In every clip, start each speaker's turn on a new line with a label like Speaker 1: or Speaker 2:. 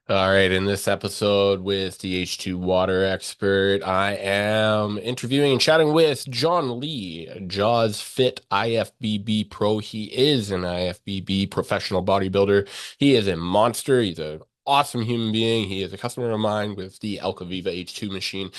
Speaker 1: All right, in this episode with the H2 water expert, I am interviewing and chatting with John Lee, Jaws Fit IFBB Pro. He is an IFBB professional bodybuilder. He is a monster. He's an awesome human being. He is a customer of mine with the Alcaviva H2 machine.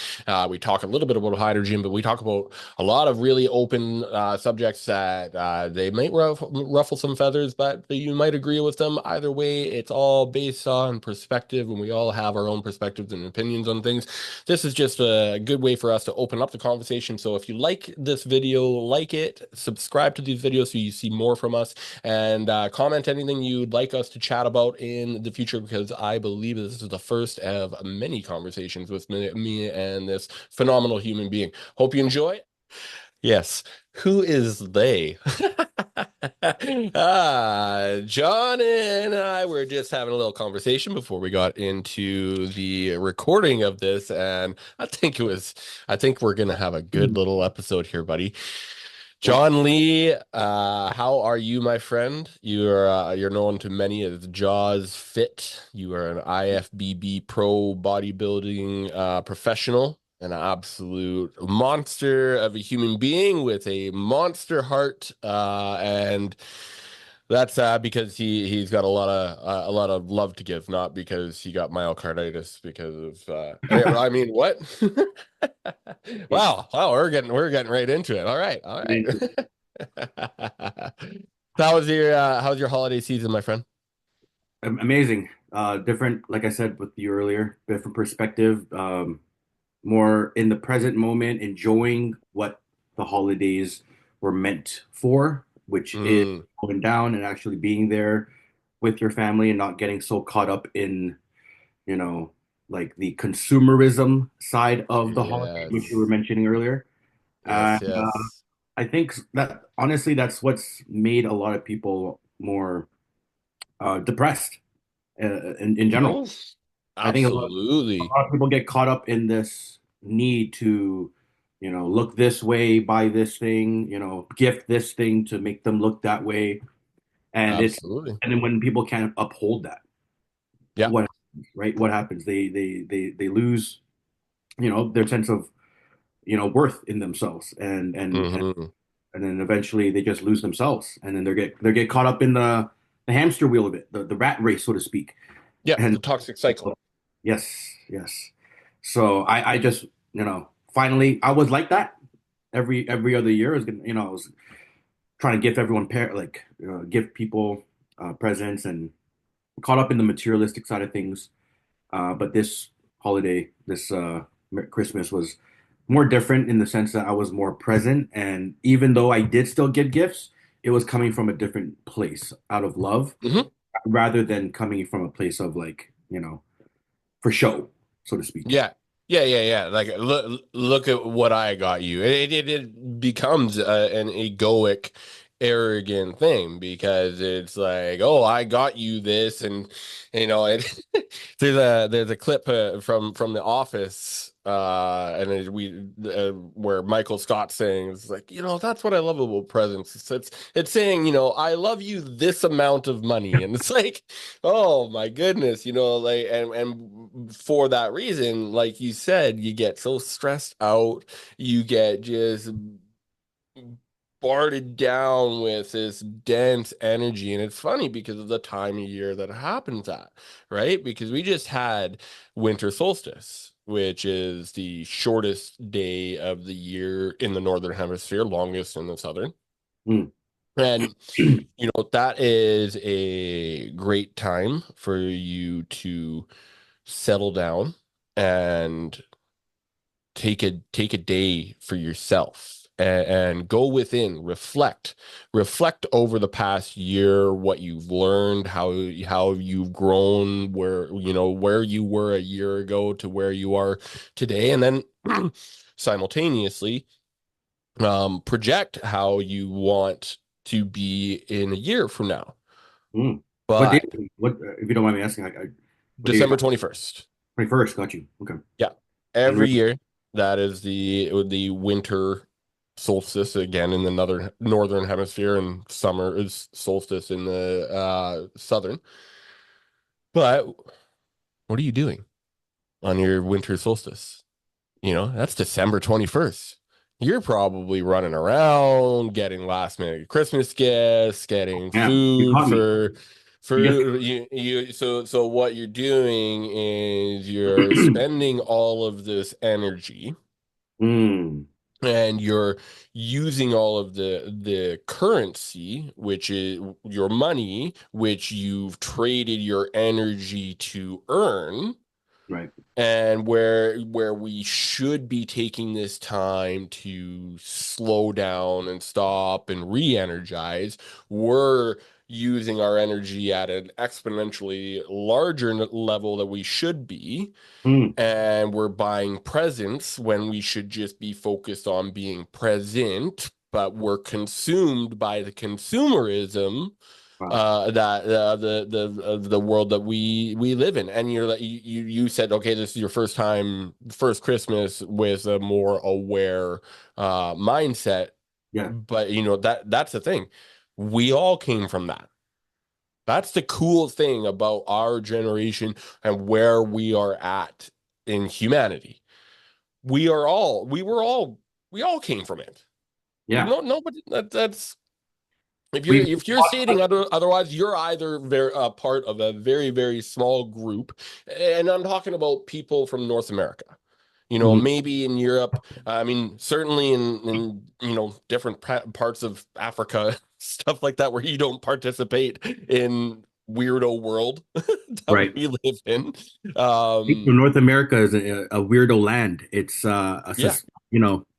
Speaker 1: We talk a little bit about hydrogen, but we talk about a lot of really open subjects that they might ruffle some feathers, but you might agree with them. Either way, it's all based on perspective, and we all have our own perspectives and opinions on things. This is just a good way for us to open up the conversation. So if you like this video, like it, subscribe to these videos so you see more from us, and comment anything you'd like us to chat about in the future, because I believe this is the first of many conversations with me and this phenomenal human being. Hope you enjoy. Yes. Who is they? John and I were just having a little conversation before we got into the recording of this, and I think we're gonna have a good
Speaker 2: Mm.
Speaker 1: little episode here, buddy.
Speaker 2: Yeah,
Speaker 1: John Lee, how are you, my friend? You're known to many as Jaws Fit. You are an IFBB pro bodybuilding professional, an absolute monster of a human being with a monster heart, and that's because he's got a lot of love to give, not because he got myocarditis because of I mean, what?
Speaker 2: yeah.
Speaker 1: Wow, we're getting right into it. All right, all
Speaker 2: Get
Speaker 1: right.
Speaker 2: into it.
Speaker 1: So how was your holiday season, my friend?
Speaker 2: Amazing. Different, like I said with you earlier, different perspective. More in the present moment, enjoying what the holidays were meant for, which is
Speaker 1: Mm,
Speaker 2: going down and actually being there with your family and not getting so caught up in, you know, like the consumerism side of the holiday, which you were
Speaker 1: yes.
Speaker 2: mentioning earlier.
Speaker 1: Yes,
Speaker 2: And
Speaker 1: yes.
Speaker 2: I think that honestly, that's what's made a lot of people more depressed in general.
Speaker 1: Yes.
Speaker 2: I think a
Speaker 1: Absolutely.
Speaker 2: lot of people get caught up in this need to, look this way, buy this thing, gift this thing to make them look that way. And
Speaker 1: Absolutely.
Speaker 2: and then when people can't uphold that,
Speaker 1: Yeah.
Speaker 2: what right? What happens? They lose, their sense of, worth in themselves,
Speaker 1: Hmm.
Speaker 2: and then eventually they just lose themselves, and then they get caught up in the hamster wheel of it, the rat race, so to speak.
Speaker 1: Yeah,
Speaker 2: And
Speaker 1: the toxic cycle.
Speaker 2: yes, yes. So I just, finally I was like that every other year. I was trying to give everyone give people presents and caught up in the materialistic side of things. But this holiday, this Christmas was more different in the sense that I was more present, and even though I did still get gifts, it was coming from a different place out of love
Speaker 1: Hmm.
Speaker 2: rather than coming from a place of for show, so to speak.
Speaker 1: Yeah. Yeah, yeah, yeah. Like look at what I got you. It becomes an egoic, arrogant thing because it's like, oh, I got you this, and it there's a clip from The Office, and where Michael Scott's saying it's like, that's what I love about presents. It's saying, I love you this amount of money, and it's like, oh my goodness, like, and for that reason, like you said, you get so stressed out, you get just bombarded down with this dense energy. And it's funny because of the time of year that it happens at, right? Because we just had winter solstice, which is the shortest day of the year in the northern hemisphere, longest in the southern.
Speaker 2: Mm.
Speaker 1: And that is a great time for you to settle down and take a day for yourself, and go within, reflect over the past year, what you've learned, how you've grown, where you were a year ago to where you are today, and then simultaneously project how you want to be in a year from now.
Speaker 2: Mm. What date?
Speaker 1: But
Speaker 2: What, if you don't mind me asking, what day are you
Speaker 1: December
Speaker 2: talking?
Speaker 1: 21st.
Speaker 2: 21st. Got you. Okay.
Speaker 1: Yeah.
Speaker 2: And
Speaker 1: Every year, that is the winter solstice again in the northern hemisphere, and summer is solstice in the southern. But What are you doing on your winter solstice? That's December 21st. You're probably running around getting last minute Christmas gifts, getting
Speaker 2: Yeah, you
Speaker 1: food
Speaker 2: caught me.
Speaker 1: for
Speaker 2: You just
Speaker 1: you so what you're doing is you're spending all of this energy
Speaker 2: mm,
Speaker 1: and you're using all of the currency, which is your money, which you've traded your energy to earn,
Speaker 2: right.
Speaker 1: and where we should be taking this time to slow down and stop and re-energize, we're using our energy at an exponentially larger level that we should be,
Speaker 2: Mm,
Speaker 1: and we're buying presents when we should just be focused on being present, but we're consumed by the consumerism
Speaker 2: wow.
Speaker 1: that the world that we live in. And you said, okay, this is your first Christmas with a more aware mindset,
Speaker 2: Yeah.
Speaker 1: but that's the thing. We all came from that. That's the cool thing about our generation and where we are at in humanity. We all came from it.
Speaker 2: Yeah.
Speaker 1: Nobody that's
Speaker 2: We
Speaker 1: if you're stating otherwise, you're either a part of a very, very small group, and I'm talking about people from North America.
Speaker 2: mhm,
Speaker 1: Maybe in Europe. I mean, certainly in different parts of Africa, stuff like that, where you don't participate in weirdo world that
Speaker 2: right.
Speaker 1: we live in.
Speaker 2: So North America is a weirdo land. It's
Speaker 1: Yeah,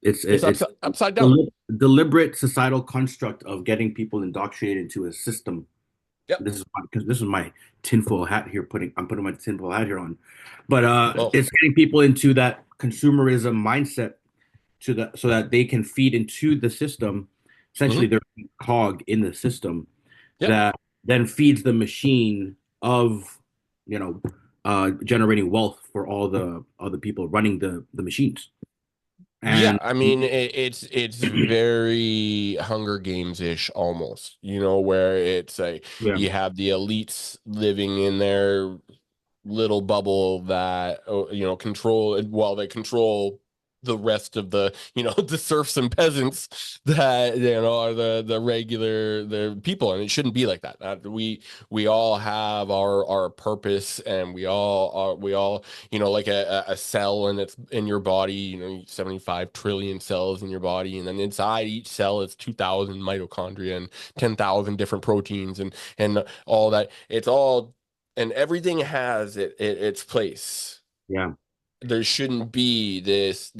Speaker 1: it's
Speaker 2: it's
Speaker 1: upside down.
Speaker 2: deliberate societal construct of getting people indoctrinated into a system.
Speaker 1: Yep.
Speaker 2: This is because this is my tinfoil hat here. I'm putting my tinfoil hat here on, but
Speaker 1: Oh.
Speaker 2: it's getting people into that consumerism mindset so that they can feed into the system. Essentially,
Speaker 1: Hmm.
Speaker 2: they're a cog in the system
Speaker 1: Yep.
Speaker 2: that then feeds the machine of you know generating wealth for all the other people running the machines.
Speaker 1: Yeah,
Speaker 2: And
Speaker 1: I mean it's very Hunger Games-ish almost, where it's like
Speaker 2: yeah,
Speaker 1: you have the elites living in their little bubble that control while they control the rest of the serfs and peasants that are the regular the people, and it shouldn't be like that. We all have our purpose, and we all like a cell and it's in your body, 75 trillion cells in your body, and then inside each cell is 2,000 mitochondria and 10,000 different proteins and all that. It's all, and everything has its place.
Speaker 2: yeah,
Speaker 1: There shouldn't be this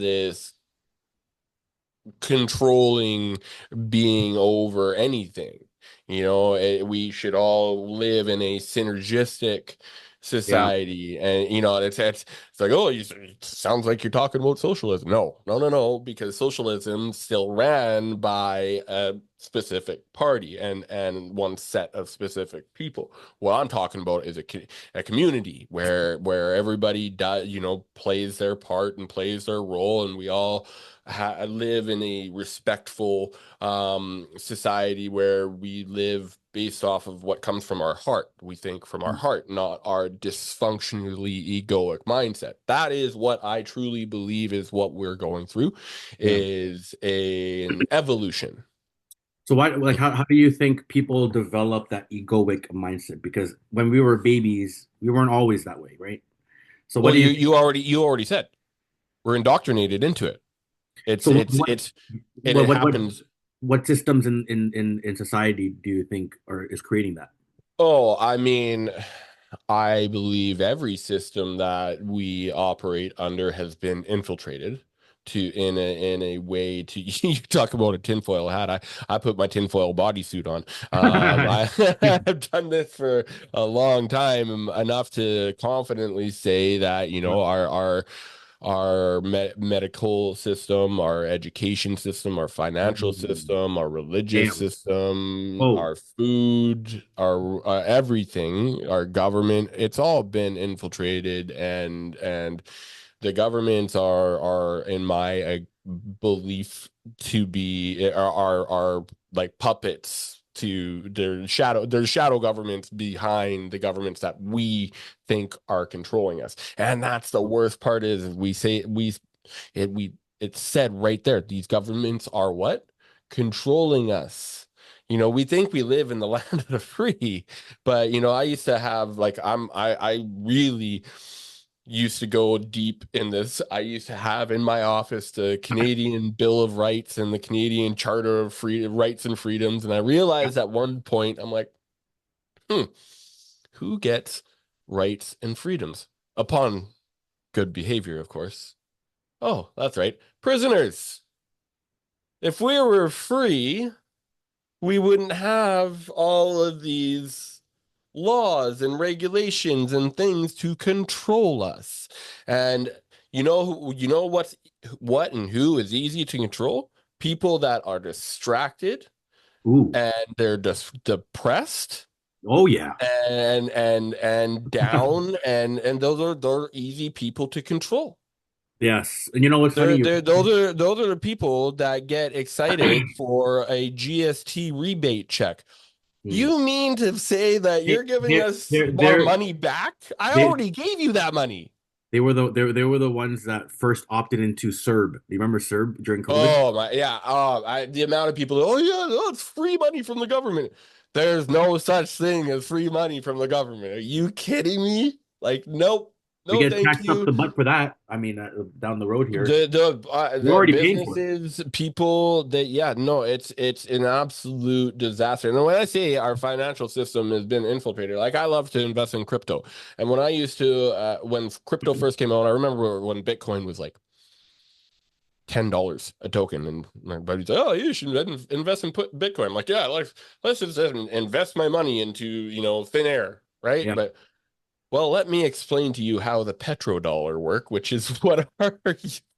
Speaker 1: controlling being over anything. We should all live in a synergistic
Speaker 2: yeah,
Speaker 1: society, and it's like, oh, it sounds like you're talking about socialism. No, no, no, no, because socialism still ran by a specific party and one set of specific people. What I'm talking about is a community where everybody does, plays their part and plays their role, and we all live in a respectful society where we live based off of what comes from our heart. We think from our heart, not our dysfunctionally egoic mindset. That is what I truly believe is what we're going through,
Speaker 2: yeah.
Speaker 1: is an evolution.
Speaker 2: So why, like, how do you think people develop that egoic mindset? Because when we were babies, we weren't always that way, right? So what
Speaker 1: Well,
Speaker 2: do you
Speaker 1: you already said we're indoctrinated into it. It's
Speaker 2: so
Speaker 1: it's it's and
Speaker 2: what
Speaker 1: it
Speaker 2: what what,
Speaker 1: happens.
Speaker 2: what systems in society do you think is creating that?
Speaker 1: Oh, I mean, I believe every system that we operate under has been infiltrated to in a way to you talk about a tinfoil hat. I put my tinfoil bodysuit on. I've done this for a long time, enough to confidently say that our medical system, our education system, our financial system, our religious
Speaker 2: Damn.
Speaker 1: system,
Speaker 2: Oh,
Speaker 1: our food, our everything, our government, it's all been infiltrated, and the governments are in my belief to be are like puppets to there's shadow governments behind the governments that we think are controlling us. And that's the worst part is we say it's said right there. These governments are what? Controlling us. We think we live in the land of the free, but I used to have like I really used to go deep in this. I used to have in my office the Canadian Bill of Rights and the Canadian Charter of Rights and Freedoms, and I realized at one point I'm like, who gets rights and freedoms upon good behavior, of course. Oh, that's right. Prisoners. If we were free, we wouldn't have all of these laws and regulations and things to control us. And what and who is easy to control? People that are distracted
Speaker 2: Ooh.
Speaker 1: and they're just depressed
Speaker 2: Oh yeah.
Speaker 1: and down and those are easy people to control.
Speaker 2: Yes. And you know what's funny?
Speaker 1: Those are the people that get excited for a GST rebate check.
Speaker 2: Hmm.
Speaker 1: You mean to say that
Speaker 2: They,
Speaker 1: you're giving
Speaker 2: they're,
Speaker 1: us
Speaker 2: they're,
Speaker 1: our
Speaker 2: they're,
Speaker 1: money back? I
Speaker 2: they
Speaker 1: already gave you that money.
Speaker 2: they were the ones that first opted into CERB. Do you remember CERB during COVID?
Speaker 1: Oh my, yeah. The amount of people. Oh yeah, no, it's free money from the government. There's no such thing as free money from the government. Are you kidding me? Like, nope,
Speaker 2: We
Speaker 1: no,
Speaker 2: get
Speaker 1: thank
Speaker 2: taxed up
Speaker 1: you.
Speaker 2: the butt for that. I mean, down the road here, we're
Speaker 1: The
Speaker 2: already paying for it.
Speaker 1: businesses, people that yeah, no, it's an absolute disaster. And when I say our financial system has been infiltrated, like I love to invest in crypto. And when I used to when crypto first came out, I remember when Bitcoin was like $10 a token, and my buddy's like, "Oh, you should invest in Bitcoin." I'm like, "Yeah, let's just invest my money into thin air, right?"
Speaker 2: Yeah.
Speaker 1: But well, let me explain to you how the petrodollar work, which is what our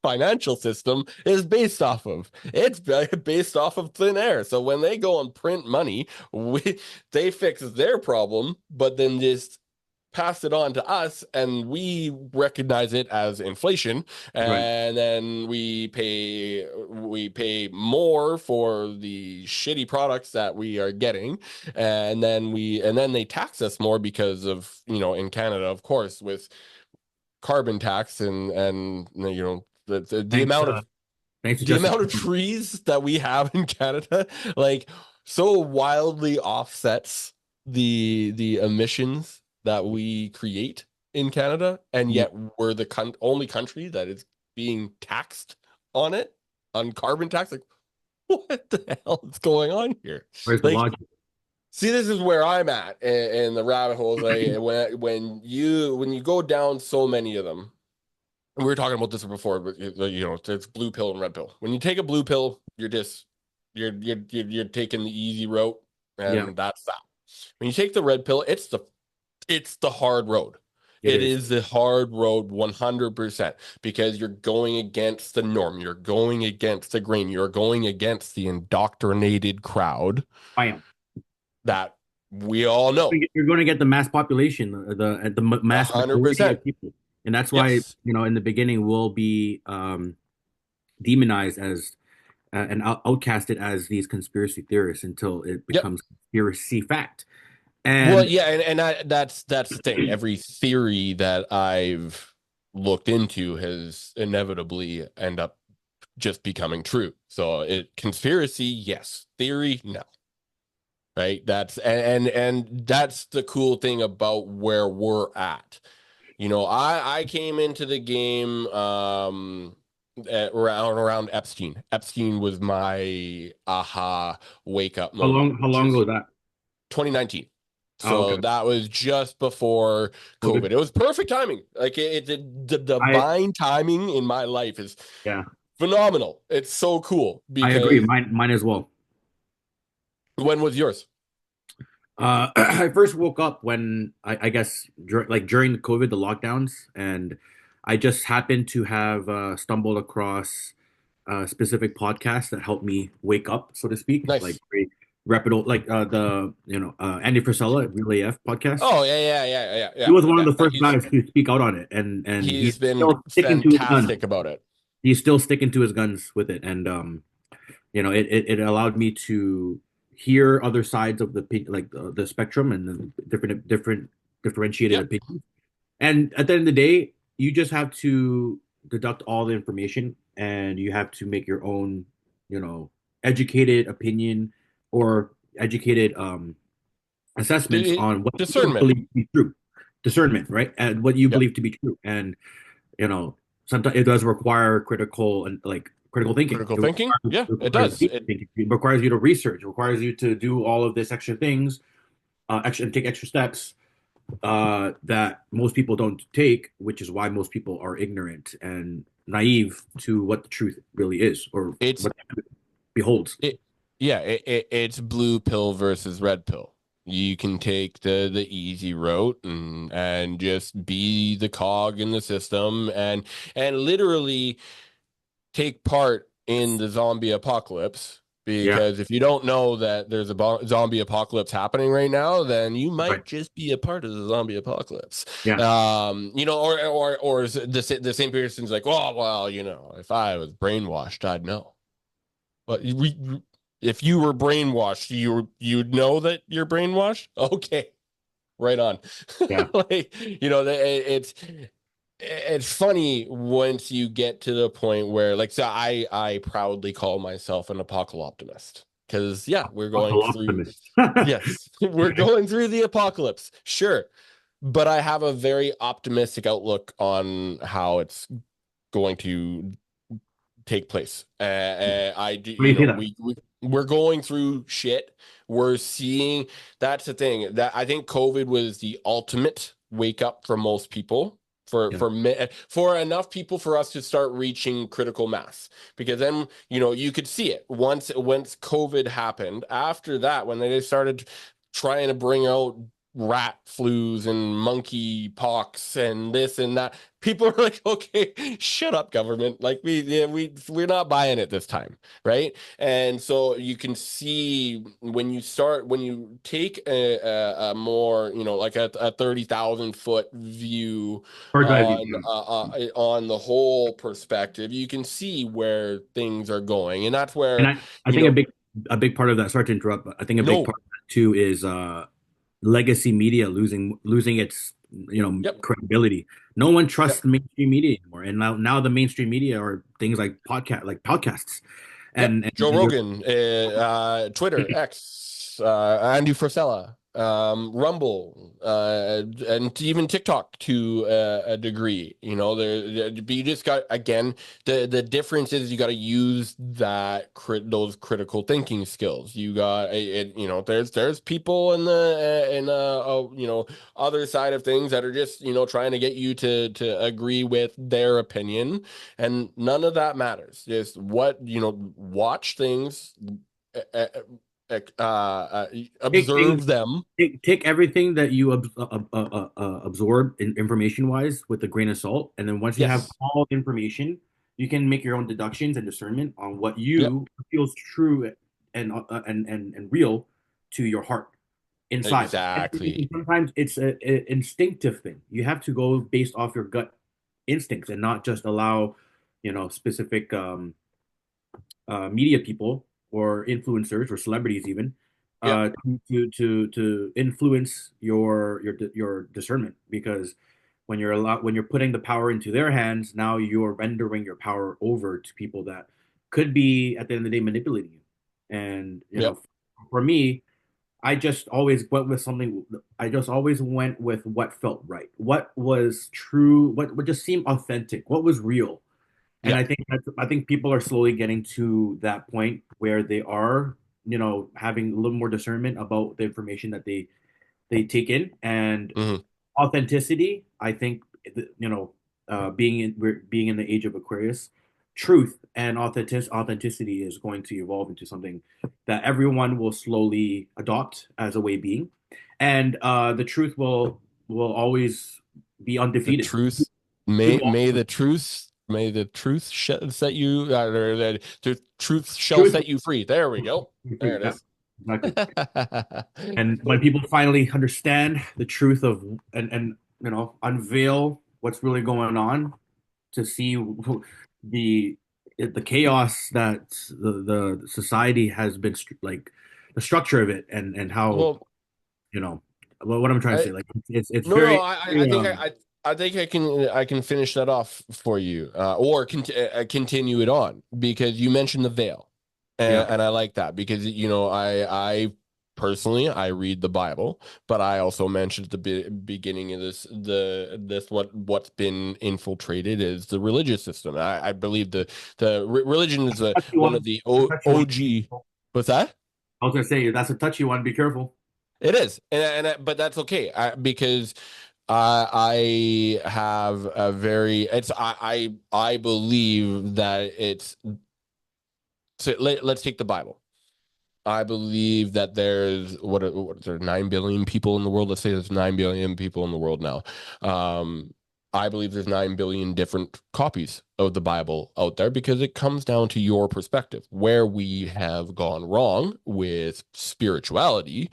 Speaker 1: financial system is based off of. It's based off of thin air. So when they go and print money, they fix their problem, but then just pass it on to us and we recognize it as inflation,
Speaker 2: Right.
Speaker 1: and then we pay more for the shitty products that we are getting, and then they tax us more because of in Canada, of course, with carbon tax and the
Speaker 2: Thanks.
Speaker 1: amount of
Speaker 2: Thanks to
Speaker 1: the
Speaker 2: Justin
Speaker 1: amount of
Speaker 2: Trudeau.
Speaker 1: trees that we have in Canada, like so wildly offsets the emissions that we create in Canada, and
Speaker 2: Yeah.
Speaker 1: yet we're the only country that is being taxed on it, on carbon tax. Like, what the hell is going on here?
Speaker 2: Where's the
Speaker 1: Like,
Speaker 2: logic?
Speaker 1: see, this is where I'm at in the rabbit holes. Like, when you go down so many of them, we were talking about this before, but it's blue pill and red pill. When you take a blue pill, you're taking the easy route,
Speaker 2: Yeah,
Speaker 1: and that's that. When you take the red pill, it's the hard road.
Speaker 2: it
Speaker 1: It
Speaker 2: is.
Speaker 1: is the hard road 100%, because you're going against the norm. You're going against the grain. You're going against the indoctrinated crowd
Speaker 2: I am.
Speaker 1: that we all know.
Speaker 2: You're going to get the mass population, mass majority
Speaker 1: 100%.
Speaker 2: of people, and that's why
Speaker 1: Yes.
Speaker 2: in the beginning we'll be demonized as and outcasted as these conspiracy theorists until it
Speaker 1: Yep.
Speaker 2: becomes conspiracy fact.
Speaker 1: Well,
Speaker 2: And
Speaker 1: yeah, and that's the thing. Every theory that I've looked into has inevitably end up just becoming true. So conspiracy, yes. Theory, no. Right? And that's the cool thing about where we're at. I came into the game at around Epstein. Epstein was my aha wake up moment,
Speaker 2: how
Speaker 1: which
Speaker 2: long ago
Speaker 1: is
Speaker 2: was that?
Speaker 1: 2019.
Speaker 2: Oh,
Speaker 1: So
Speaker 2: okay.
Speaker 1: that was just before
Speaker 2: COVID.
Speaker 1: COVID. It was perfect timing. Like the
Speaker 2: I
Speaker 1: divine timing in my life is
Speaker 2: Yeah,
Speaker 1: phenomenal. It's so cool
Speaker 2: I agree.
Speaker 1: because
Speaker 2: Mine as well.
Speaker 1: when was yours?
Speaker 2: I first woke up when I guess during the COVID, the lockdowns, and I just happened to have stumbled across a specific podcast that helped me wake up, so to speak, like
Speaker 1: Nice.
Speaker 2: very reputable, like the Andy Frisella, Real AF podcast.
Speaker 1: Oh
Speaker 2: He was one of
Speaker 1: yeah.
Speaker 2: the first
Speaker 1: He's
Speaker 2: guys to speak out on it, and
Speaker 1: he's
Speaker 2: he's
Speaker 1: been
Speaker 2: still sticking to his guns.
Speaker 1: fantastic about it.
Speaker 2: He's still sticking to his guns with it, and it allowed me to hear other sides of like the spectrum and the different differentiated
Speaker 1: Yep.
Speaker 2: opinions. And at the end of the day, you just have to deduct all the information and you have to make your own, you know, educated opinion or educated assessments on what you
Speaker 1: Discernment.
Speaker 2: believe to be true. Discernment, right? And what you
Speaker 1: Yep.
Speaker 2: believe to be true. And, you know, sometimes it does require critical and like critical thinking.
Speaker 1: Critical thinking. Yeah,
Speaker 2: It
Speaker 1: it
Speaker 2: requires
Speaker 1: does.
Speaker 2: deep thinking. It requires you to research. It requires you to do all of this extra things, extra and take extra steps that most people don't take, which is why most people are ignorant and naive to what the truth really is or
Speaker 1: It's
Speaker 2: what the truth beholds.
Speaker 1: it. Yeah, it's blue pill versus red pill. You can take the easy route and just be the cog in the system and literally take part in the zombie apocalypse.
Speaker 2: Yeah,
Speaker 1: Because if you don't know that there's a zombie apocalypse happening right now, then you
Speaker 2: right.
Speaker 1: might just be a part of the zombie apocalypse.
Speaker 2: Yeah,
Speaker 1: Or the same person's like, oh well, if I was brainwashed, I'd know. But if you were brainwashed, you'd know that you're brainwashed. Okay, right on.
Speaker 2: yeah.
Speaker 1: Like it's funny once you get to the point where so I proudly call myself an apocalyptimist because yeah, we're going
Speaker 2: Buckle
Speaker 1: through
Speaker 2: optimist.
Speaker 1: yes, we're going through the apocalypse, sure, but I have a very optimistic outlook on how it's going to take place. I do,
Speaker 2: What do you say that?
Speaker 1: we're going through shit. We're seeing that's the thing that I think COVID was the ultimate wake up for most people.
Speaker 2: Yeah.
Speaker 1: For enough people for us to start reaching critical mass because then you could see it once COVID happened after that when they started trying to bring out rat flus and monkey pox and this and that people are like okay shut up government like we're not buying it this time right and so you can see when you take a more like a 30,000 foot view
Speaker 2: Bird's eye view. Yeah.
Speaker 1: on the whole perspective you can see where things are going and that's
Speaker 2: And
Speaker 1: where
Speaker 2: I
Speaker 1: you
Speaker 2: think
Speaker 1: know
Speaker 2: a big part of that, sorry to interrupt, but I think a big
Speaker 1: no
Speaker 2: part of that too is legacy media losing its
Speaker 1: yep
Speaker 2: credibility. No one trusts
Speaker 1: yep
Speaker 2: the mainstream media anymore, and now the mainstream media are things like podcasts,
Speaker 1: Yep,
Speaker 2: and
Speaker 1: Joe
Speaker 2: you're
Speaker 1: Rogan, Twitter, X, Andy Frisella, Rumble, and even TikTok to a degree. But you just got again the difference is you got to use those critical thinking skills. You got it. There's people in the other side of things that are just trying to get you to agree with their opinion and none of that matters just watch things uh,
Speaker 2: take things
Speaker 1: observe them
Speaker 2: take everything that you absorb information wise with a grain of salt, and then once you have
Speaker 1: yes
Speaker 2: all the information, you can make your own deductions and discernment on what
Speaker 1: yep
Speaker 2: you feels true and real to your heart inside. And
Speaker 1: exactly
Speaker 2: sometimes it's a instinctive thing. You have to go based off your gut instincts and not just allow, specific media people or influencers or celebrities even
Speaker 1: yep
Speaker 2: to influence your discernment because when you're putting the power into their hands, now you're rendering your power over to people that could be at the end of the day manipulating you. And
Speaker 1: yep
Speaker 2: for me, I just always went with something. I just always went with what felt right, what was true, what just seemed authentic, what was real. And
Speaker 1: yep
Speaker 2: I think people are slowly getting to that point where they are, having a little more discernment about the information that they take in and
Speaker 1: hmm
Speaker 2: authenticity. I think we're being in the age of Aquarius, truth and authenticity is going to evolve into something that everyone will slowly adopt as a way of being, and the truth will always be
Speaker 1: the
Speaker 2: undefeated.
Speaker 1: truth
Speaker 2: Truth
Speaker 1: may
Speaker 2: will
Speaker 1: may
Speaker 2: always,
Speaker 1: the truth may the truth set you or the truth shall
Speaker 2: truth
Speaker 1: set you free there we
Speaker 2: will
Speaker 1: go
Speaker 2: be
Speaker 1: there
Speaker 2: free.
Speaker 1: it
Speaker 2: Yeah,
Speaker 1: is
Speaker 2: exactly. And when people finally understand the truth of and unveil what's really going on, to see the chaos that the society has been like, the structure of it and how,
Speaker 1: Well,
Speaker 2: you know, what I'm trying to
Speaker 1: I
Speaker 2: say. Like it's
Speaker 1: no, no,
Speaker 2: very,
Speaker 1: I
Speaker 2: very
Speaker 1: think I think I can finish that off for you, or continue it on because you mentioned the veil,
Speaker 2: yeah.
Speaker 1: and I like that because I personally I read the Bible, but I also mentioned at the beginning of this what's been infiltrated is the religious system. I believe the religion is
Speaker 2: Touchy
Speaker 1: one
Speaker 2: one.
Speaker 1: of the
Speaker 2: It's a touchy one.
Speaker 1: OG. What's that?
Speaker 2: I was gonna say that's a touchy one. Be careful.
Speaker 1: It is, but that's okay because I have a very it's I believe that it's so let's take the Bible. I believe that there's what is there 9 billion people in the world. Let's say there's 9 billion people in the world now. Um, I believe there's 9 billion different copies of the Bible out there because it comes down to your perspective. Where we have gone wrong with spirituality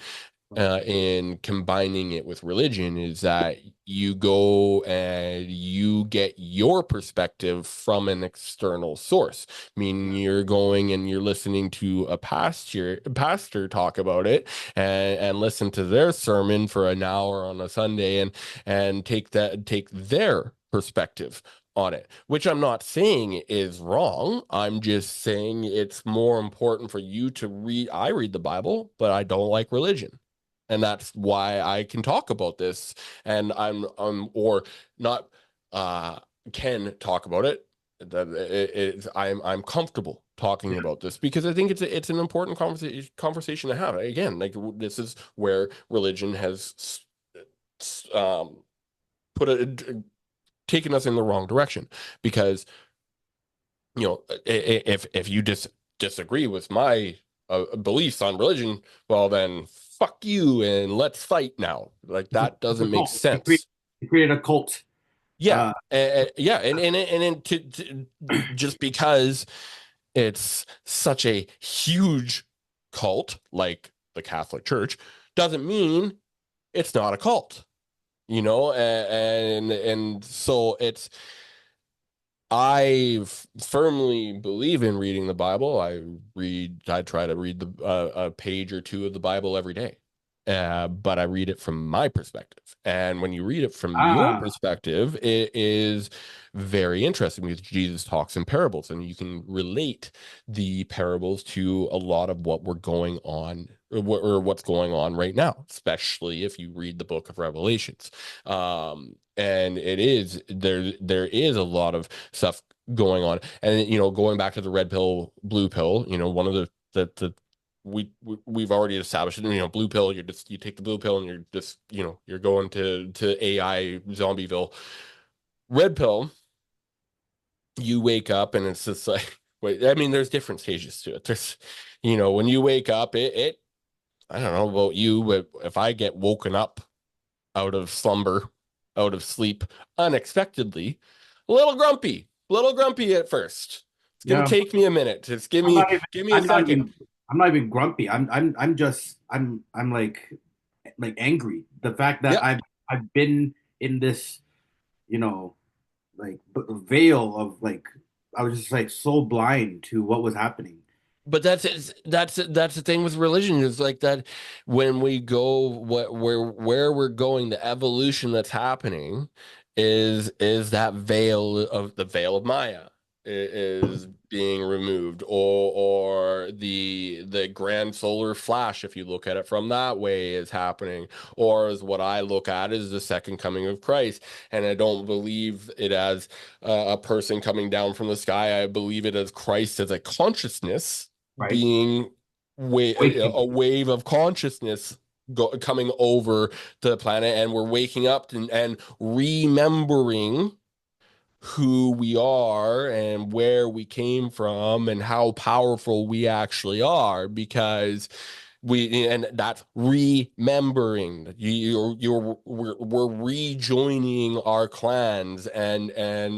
Speaker 1: in combining it with religion is that you go and you get your perspective from an external source, meaning you're going and you're listening to a pastor talk about it and listen to their sermon for an hour on a Sunday and take their perspective on it, which I'm not saying is wrong. I'm just saying it's more important for you to read. I read the Bible, but I don't like religion, and that's why I can talk about this, and or not can talk about it. I'm comfortable talking about this because I think it's an important conversation to have. Again, like this is where religion has um, put a taken us in the wrong direction because if you disagree with my beliefs on religion, well then fuck you and let's fight now. Like that
Speaker 2: It's a
Speaker 1: doesn't make
Speaker 2: cult.
Speaker 1: sense.
Speaker 2: It created a cult.
Speaker 1: Yeah,
Speaker 2: Uh,
Speaker 1: yeah, and just because it's such a huge cult like the Catholic Church doesn't mean it's not a cult, and so I firmly believe in reading the Bible. I try to read a page or two of the Bible every day. But I read it from my perspective. And when you read it from your
Speaker 2: ah,
Speaker 1: perspective, it is very interesting because Jesus talks in parables and you can relate the parables to a lot of what we're going on or what's going on right now, especially if you read the book of Revelations. And there is a lot of stuff going on. And going back to the red pill, blue pill, one of the we've already established it. Blue pill, you take the blue pill and you're going to AI Zombieville. Red pill, you wake up and it's just like wait, I mean, there's different stages to it. There's when you wake up, it I don't know about you, but if I get woken up out of slumber, out of sleep unexpectedly, a little grumpy at first. It's gonna
Speaker 2: yeah.
Speaker 1: take me a minute. Just
Speaker 2: I'm not even.
Speaker 1: give me a
Speaker 2: I'm not
Speaker 1: second.
Speaker 2: even. I'm not even grumpy. I'm just. I'm like angry. The fact that
Speaker 1: Yeah,
Speaker 2: I've been in this, you know, like veil of like I was just like so blind to what was happening.
Speaker 1: but that's the thing with religion is like that when we go where we're going, the evolution that's happening is that veil of Maya is being removed, or the grand solar flash, if you look at it from that way, is happening, or is what I look at is the second coming of Christ. And I don't believe it as a person coming down from the sky. I believe it as Christ as a consciousness
Speaker 2: Right?
Speaker 1: being
Speaker 2: Waking.
Speaker 1: a wave of consciousness coming over the planet, and we're waking up and remembering who we are and where we came from and how powerful we actually are, because and that's remembering we're rejoining our clans and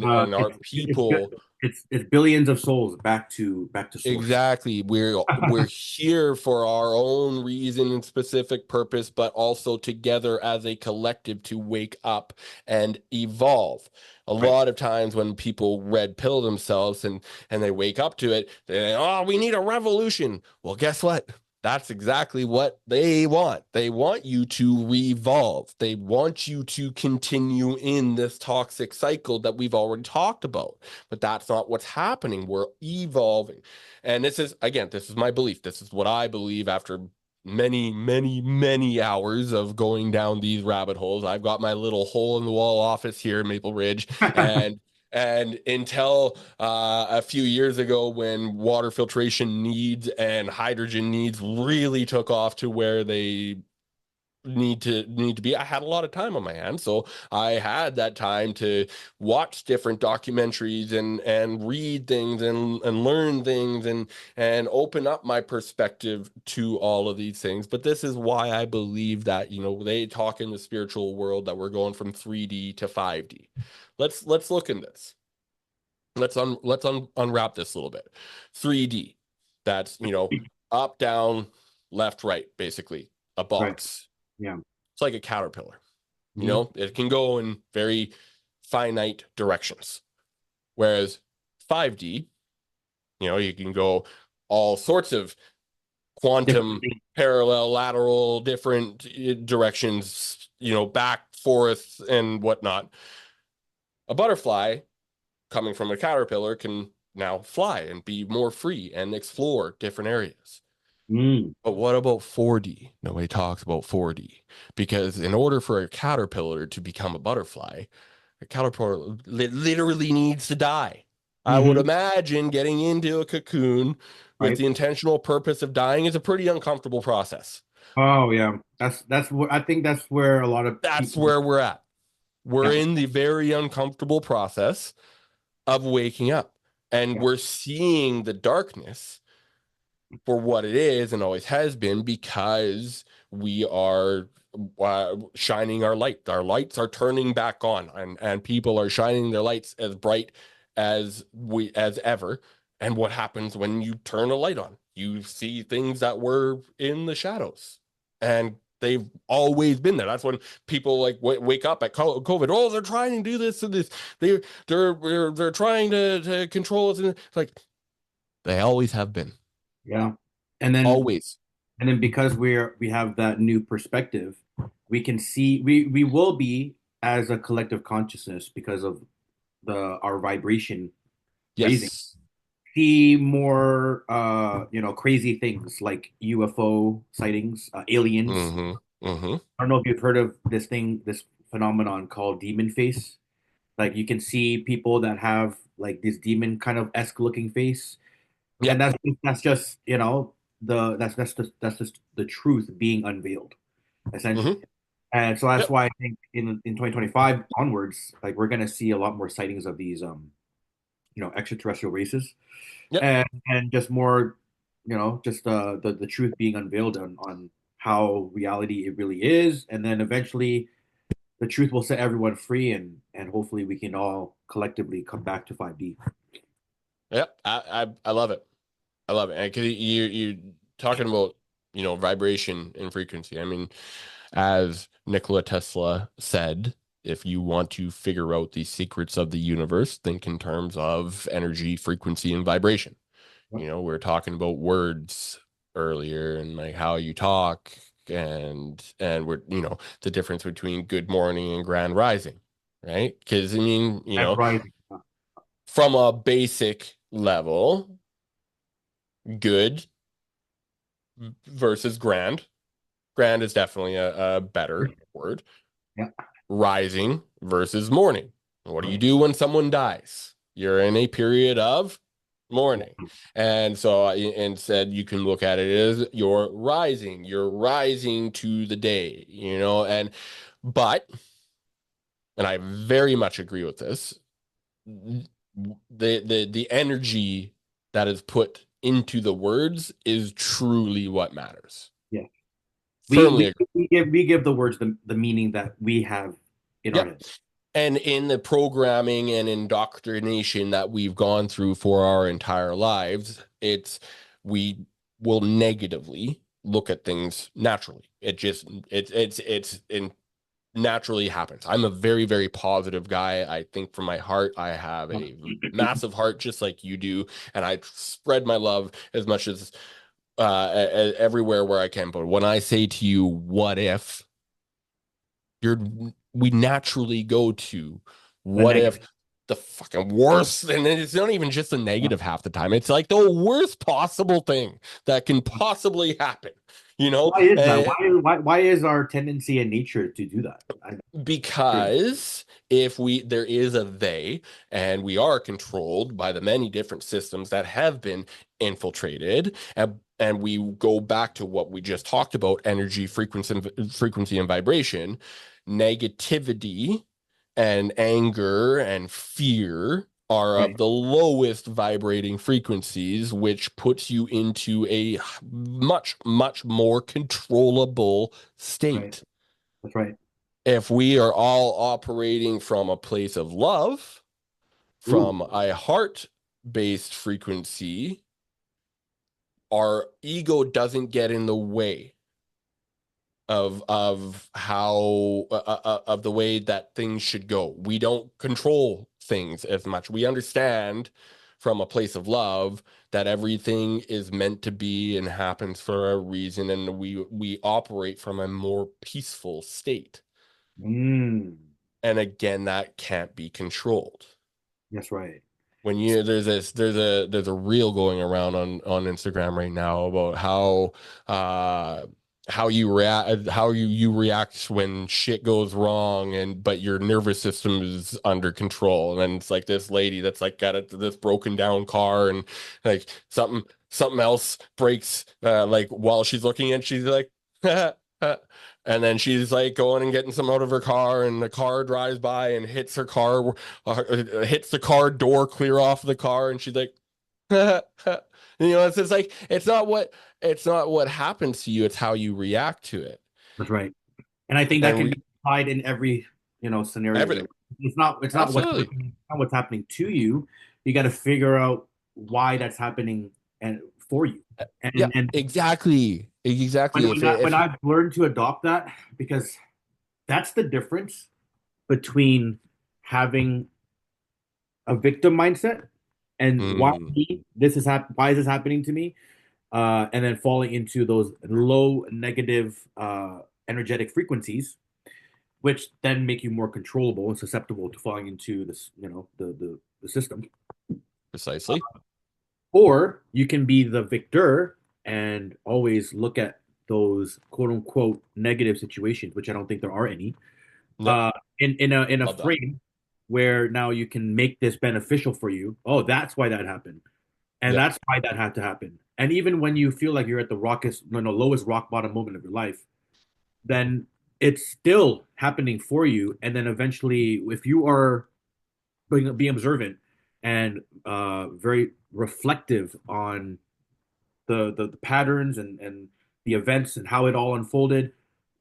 Speaker 1: our
Speaker 2: It's
Speaker 1: people.
Speaker 2: it's billions of souls back to source.
Speaker 1: Exactly. We're here for our own reason and specific purpose, but also together as a collective to wake up and evolve. A
Speaker 2: Right.
Speaker 1: lot of times when people red pill themselves and they wake up to it, they oh, we need a revolution. Well, guess what? That's exactly what they want. They want you to revolve. They want you to continue in this toxic cycle that we've already talked about. But that's not what's happening. We're evolving. And this is, again, this is my belief. This is what I believe after many, many, many hours of going down these rabbit holes. I've got my little hole in the wall office here in Maple Ridge, and until a few years ago, when water filtration needs and hydrogen needs really took off to where they need to be, I had a lot of time on my hands, so I had that time to watch different documentaries and read things and learn things and open up my perspective to all of these things. But this is why I believe that, they talk in the spiritual world that we're going from 3D to 5D. Let's look in this. Let's unwrap this a little bit. 3D, that's, up, down, left, right, basically a
Speaker 2: Right.
Speaker 1: box.
Speaker 2: Yeah.
Speaker 1: It's like a caterpillar.
Speaker 2: Hmm.
Speaker 1: It can go in very finite directions. Whereas 5D, you can go all sorts of
Speaker 2: Different
Speaker 1: quantum,
Speaker 2: things.
Speaker 1: parallel, lateral, different directions, back, forth, and whatnot. A butterfly coming from a caterpillar can now fly and be more free and explore different areas.
Speaker 2: Mm.
Speaker 1: But what about 4D? Nobody talks about 4D, because in order for a caterpillar to become a butterfly, a caterpillar literally needs to die. I would
Speaker 2: Hmm.
Speaker 1: imagine getting into a cocoon with
Speaker 2: Right.
Speaker 1: the intentional purpose of dying is a pretty uncomfortable process.
Speaker 2: Oh yeah. That's what I think. That's where a lot of
Speaker 1: That's
Speaker 2: people.
Speaker 1: where we're at. We're
Speaker 2: Yeah.
Speaker 1: in the very uncomfortable process of waking up, and
Speaker 2: Yeah.
Speaker 1: we're seeing the darkness for what it is and always has been, because we are shining our light. Our lights are turning back on, and people are shining their lights as bright as ever. And what happens when you turn a light on? You see things that were in the shadows, and they've always been there. That's when people like wake up at COVID. Oh, they're trying to do this and this. They they're trying to control us. And it's like they always have been.
Speaker 2: Yeah. And then
Speaker 1: Always.
Speaker 2: because we have that new perspective, we can see we will be as a collective consciousness because of the our vibration raising.
Speaker 1: Yes.
Speaker 2: See more crazy things like UFO sightings, aliens.
Speaker 1: Mm-hmm. Mm-hmm.
Speaker 2: I don't know if you've heard of this phenomenon called demon face. Like you can see people that have like this demon kind of esque looking face, and
Speaker 1: Yep.
Speaker 2: that's just that's just the truth being unveiled essentially.
Speaker 1: Mm-hmm.
Speaker 2: And so that's
Speaker 1: Yep.
Speaker 2: why I think in 2025 onwards, like we're gonna see a lot more sightings of these extraterrestrial races,
Speaker 1: Yep.
Speaker 2: and just more, just the truth being unveiled on how reality it really is, and then eventually the truth will set everyone free, and hopefully we can all collectively come back to 5D.
Speaker 1: Yep. I love it. I love it. And 'cause you talking about, vibration and frequency. I mean, as Nikola Tesla said, if you want to figure out the secrets of the universe, think in terms of energy, frequency, and vibration. We are talking about words earlier and like how you talk, and we're, the difference between good morning and grand rising, right? Because I mean,
Speaker 2: And right.
Speaker 1: from a basic level, good versus grand. Grand is definitely a better word.
Speaker 2: Yeah.
Speaker 1: Rising versus morning. What do you
Speaker 2: Right.
Speaker 1: do when someone dies? You're in a period of mourning. And so instead, you can look at it as you're rising to the day, but, and I very much agree with this, the energy that is put into the words is truly what matters.
Speaker 2: Yeah. We
Speaker 1: Firmly
Speaker 2: we
Speaker 1: agree.
Speaker 2: we give the words the meaning that we have in our
Speaker 1: Yep.
Speaker 2: head.
Speaker 1: And in the programming and indoctrination that we've gone through for our entire lives, we will negatively look at things naturally. It's in naturally happens. I'm a very, very positive guy. I think from my heart, I have a massive heart just like you do. And I spread my love as much as everywhere where I can. But when I say to you, what if, you're we naturally go to
Speaker 2: The
Speaker 1: what if
Speaker 2: negative.
Speaker 1: the fucking worst, and it's not even just a
Speaker 2: Yeah.
Speaker 1: negative half the time. It's like the worst possible thing that can possibly happen, you know?
Speaker 2: Why is that? Why is our tendency in nature to do that? I'm curious.
Speaker 1: Because if we there is a they, and we are controlled by the many different systems that have been infiltrated, and we go back to what we just talked about, energy, frequency and vibration, negativity and anger and fear are of
Speaker 2: Right,
Speaker 1: the lowest vibrating frequencies, which puts you into a much, much more controllable
Speaker 2: right.
Speaker 1: state.
Speaker 2: That's right.
Speaker 1: If we are all operating from a place of love,
Speaker 2: Ooh.
Speaker 1: from a heart-based frequency, our ego doesn't get in the way of how of the way that things should go. We don't control things as much. We understand from a place of love that everything is meant to be and happens for a reason, and we operate from a more peaceful state.
Speaker 2: Mm.
Speaker 1: And again, that can't be controlled.
Speaker 2: That's right.
Speaker 1: When you there's a reel going around on Instagram right now about uh how you react when shit goes wrong, and but your nervous system is under control. And then it's like this lady that's like got this broken down car, and like something else breaks like while she's looking, and she's like and then she's like going and getting some out of her car, and the car drives by and hits her car, hits the car door clear off the car, and she's like, it's just like it's not what happens to you, it's how you react to it.
Speaker 2: That's right. And I think that
Speaker 1: And
Speaker 2: can be applied in every, scenario in your
Speaker 1: everything,
Speaker 2: life. It's not
Speaker 1: absolutely,
Speaker 2: not what's happening to you. You got to figure out why that's happening and for you.
Speaker 1: yeah,
Speaker 2: And
Speaker 1: exactly. If it,
Speaker 2: when
Speaker 1: if
Speaker 2: I've learned to adopt that, because that's the difference between having a victim mindset and
Speaker 1: mm,
Speaker 2: why is this happening to me, and then falling into those low negative energetic frequencies, which then make you more controllable and susceptible to falling into this, the system.
Speaker 1: precisely,
Speaker 2: Or you can be the victor and always look at those quote unquote negative situations, which I don't think there are any,
Speaker 1: no,
Speaker 2: uh, in a
Speaker 1: love that.
Speaker 2: frame where now you can make this beneficial for you. Oh, that's why that happened, and
Speaker 1: Yeah,
Speaker 2: that's why that had to happen. And even when you feel like you're at the lowest rock bottom moment of your life, then it's still happening for you. And then eventually, if you are being observant and very reflective on the patterns and the events and how it all unfolded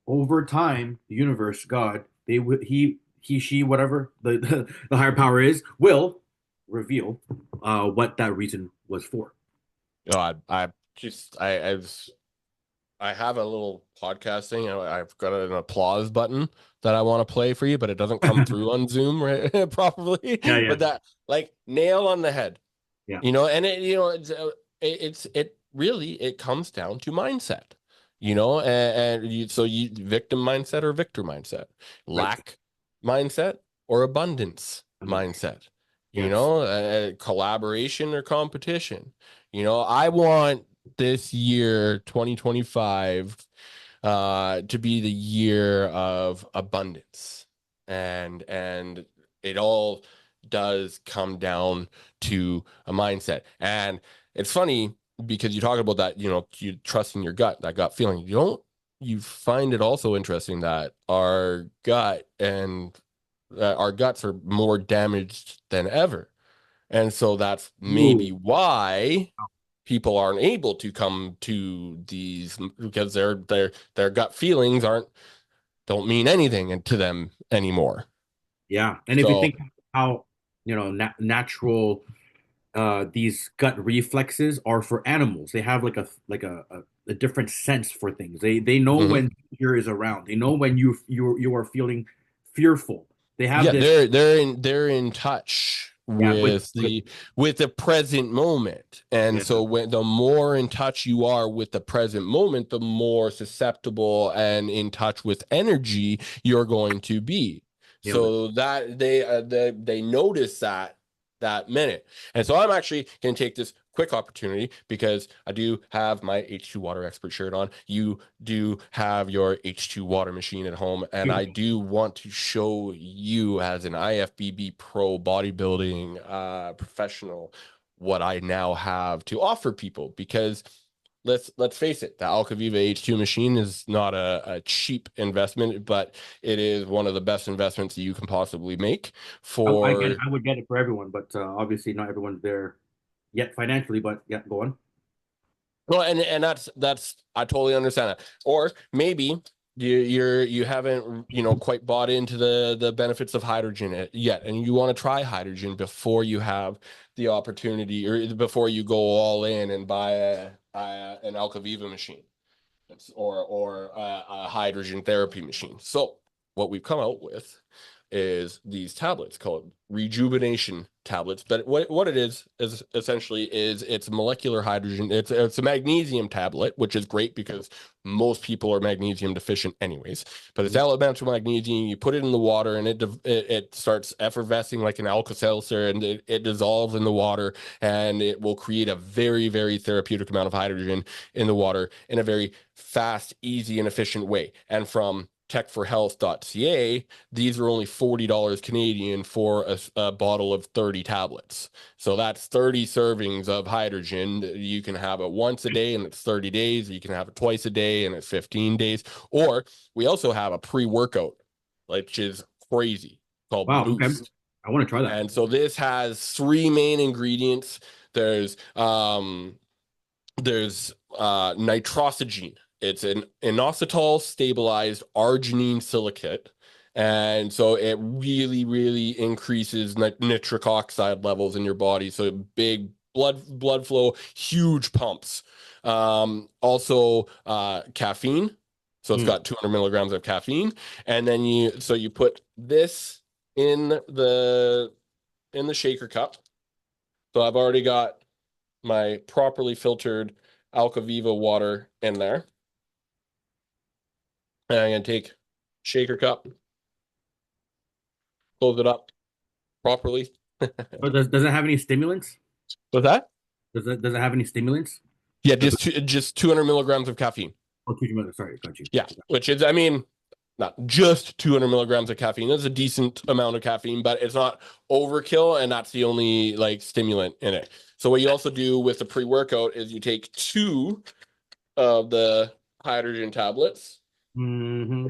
Speaker 2: over time, the universe, God, she, whatever the higher power is, will reveal what that reason was for.
Speaker 1: God, I have a little podcast thing. I've got an applause button that I want to play for you, but it doesn't come through on Zoom right properly.
Speaker 2: Yeah, yeah,
Speaker 1: But that, like, nail on the head,
Speaker 2: yeah.
Speaker 1: and it really, it comes down to mindset, so you victim mindset or victor mindset,
Speaker 2: Right.
Speaker 1: lack mindset or abundance mindset,
Speaker 2: Yes.
Speaker 1: collaboration or competition. I want this year 2025 to be the year of abundance, and it all does come down to a mindset. And it's funny because you talk about that, you trust in your gut, that gut feeling. You find it also interesting that our guts are more damaged than ever. And so that's maybe
Speaker 2: Ooh.
Speaker 1: why people aren't able to come to these, because their gut feelings don't mean anything to them anymore.
Speaker 2: Yeah. And if you
Speaker 1: So
Speaker 2: think how, natural these gut reflexes are for animals, they have like a different sense for things. They know
Speaker 1: mhm.
Speaker 2: when fear is around. They know when you are feeling fearful. They have
Speaker 1: Yeah,
Speaker 2: this.
Speaker 1: they're in touch
Speaker 2: Yeah,
Speaker 1: with the present moment. And
Speaker 2: yeah,
Speaker 1: so when the more in touch you are with the present moment, the more susceptible and in touch with energy you're going to be.
Speaker 2: nailed it.
Speaker 1: So that they notice that minute. And so I'm actually going to take this quick opportunity because I do have my H2 Water Expert shirt on. You do have your H2 water machine at home. And I do want to show you as an IFBB pro bodybuilding professional what I now have to offer people because let's face it, the Alcaviva H2 machine is not a cheap investment, but it is one of the best investments you can possibly make for.
Speaker 2: I would get it for everyone, but obviously not everyone's there yet financially. But yeah, go on.
Speaker 1: Well, and that's I totally understand that. Or maybe you haven't quite bought into the benefits of hydrogen yet, and you want to try hydrogen before you have the opportunity or before you go all in and buy an Alcaviva machine or a hydrogen therapy machine. So what we've come out with is these tablets called rejuvenation tablets. But what it is essentially is it's molecular hydrogen. It's a magnesium tablet, which is great because most people are magnesium deficient anyways. But it's elemental magnesium. You put it in the water and it starts effervescing like an Alka-Seltzer, and it dissolves in the water, and it will create a very, very therapeutic amount of hydrogen in the water in a very fast, easy, and efficient way. And from tech4health.ca, these are only $40 Canadian for a bottle of 30 tablets. So that's 30 servings of hydrogen. You can have it once a day and it's 30 days. You can have it twice a day and it's 15 days. Or we also have a pre-workout, which is crazy, called
Speaker 2: Wow. Okay.
Speaker 1: Boost.
Speaker 2: I want to try that.
Speaker 1: And so this has three main ingredients. There's nitrosogene. It's an inositol stabilized arginine silicate. And so it really, really increases nitric oxide levels in your body. So big blood flow, huge pumps. Also caffeine. So it's got 200 milligrams of caffeine. And then you put this in the shaker cup. So I've already got my properly filtered Alcaviva water in there. And I'm going to take shaker cup, close it up properly.
Speaker 2: But does it have any stimulants?
Speaker 1: What's that?
Speaker 2: Does it have any stimulants?
Speaker 1: Yeah, just 200 milligrams of caffeine.
Speaker 2: Oh, 200 milligrams. Sorry, got you.
Speaker 1: Yeah, which is, I mean, not just 200 milligrams of caffeine. That's a decent amount of caffeine, but it's not overkill, and that's the only like stimulant in it. So what you also do with the pre-workout is you take 2 of the hydrogen tablets.
Speaker 2: Mm-hmm.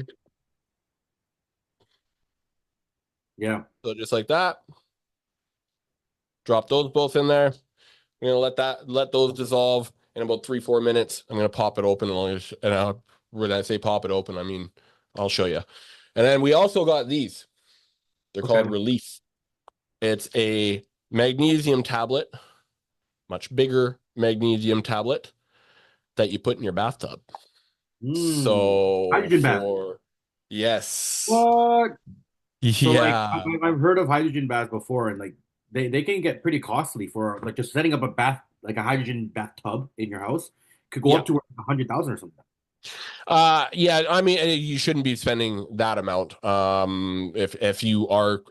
Speaker 2: Yeah.
Speaker 1: So just like that. Drop those both in there. I'm gonna let those dissolve in about 3-4 minutes. I'm gonna pop it open, when I say pop it open, I mean I'll show you. And then we also got these. They're called Relief. It's a magnesium tablet, much bigger magnesium tablet that you put in your bathtub. So
Speaker 2: hydrogen bath.
Speaker 1: Yes.
Speaker 2: What? So like
Speaker 1: Yeah.
Speaker 2: I've heard of hydrogen baths before, and like they can get pretty costly for like just setting up a bath, like a hydrogen bathtub in your house could go up to 100,000 or something.
Speaker 1: Yeah, I mean, you shouldn't be spending that amount. If you are,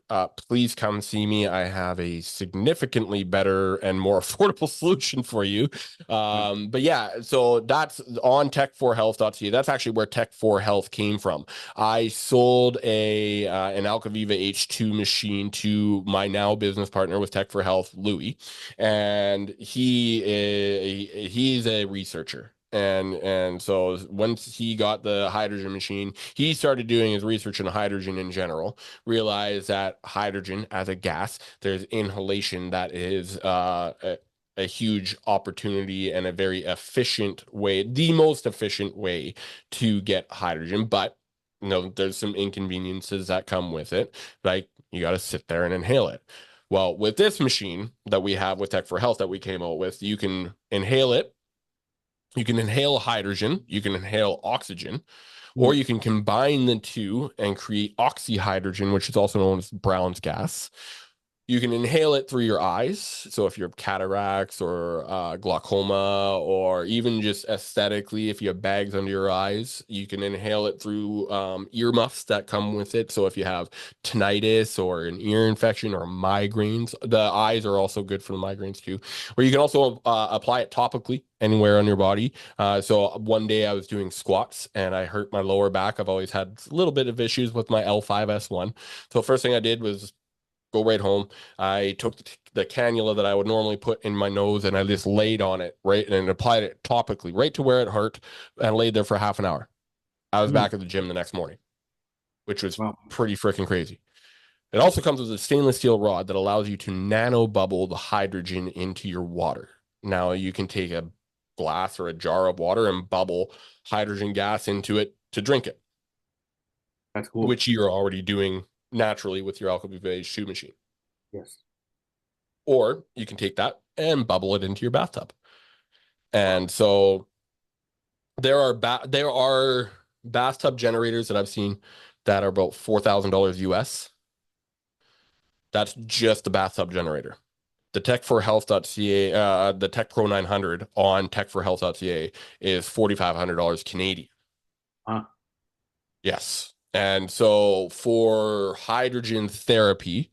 Speaker 1: please come see me. I have a significantly better and more affordable solution for you. But yeah, so that's on tech4health.ca. That's actually where Tech4Health came from. I sold an Alcaviva H2 machine to my now business partner with Tech4Health, Louis, and he's a researcher. And so once he got the hydrogen machine, he started doing his research on hydrogen in general, realized that hydrogen as a gas, there's inhalation that is a huge opportunity and a very efficient way, the most efficient way to get hydrogen. But there's some inconveniences that come with it. Like you got to sit there and inhale it. Well, with this machine that we have with Tech4Health that we came out with, you can inhale it. You can inhale hydrogen, you can inhale oxygen, or you can combine the two and create oxyhydrogen, which is also known as Brown's gas. You can inhale it through your eyes. So if you have cataracts or glaucoma, or even just aesthetically, if you have bags under your eyes, you can inhale it through earmuffs that come with it. So if you have tinnitus or an ear infection or migraines, the eyes are also good for the migraines too. Or you can also apply it topically anywhere on your body. So one day I was doing squats and I hurt my lower back. I've always had a little bit of issues with my L5S1. So first thing I did was go right home. I took the cannula that I would normally put in my nose and I just laid on it right and applied it topically right to where it hurt and laid there for half an hour. I was
Speaker 2: Mm.
Speaker 1: back at the gym the next morning, which was
Speaker 2: Wow.
Speaker 1: pretty freaking crazy. It also comes with a stainless steel rod that allows you to nano bubble the hydrogen into your water. Now you can take a glass or a jar of water and bubble hydrogen gas into it to drink it,
Speaker 2: That's cool.
Speaker 1: which you're already doing naturally with your Alchemy H2 machine.
Speaker 2: Yes.
Speaker 1: Or you can take that and bubble it into your bathtub.
Speaker 2: Wow.
Speaker 1: And so there are bathtub generators that I've seen that are about $4,000 US. That's just the bathtub generator. The techforhealth.ca, the Tech Pro 900 on techforhealth.ca is $4,500 Canadian.
Speaker 2: Huh.
Speaker 1: Yes. And so for hydrogen therapy,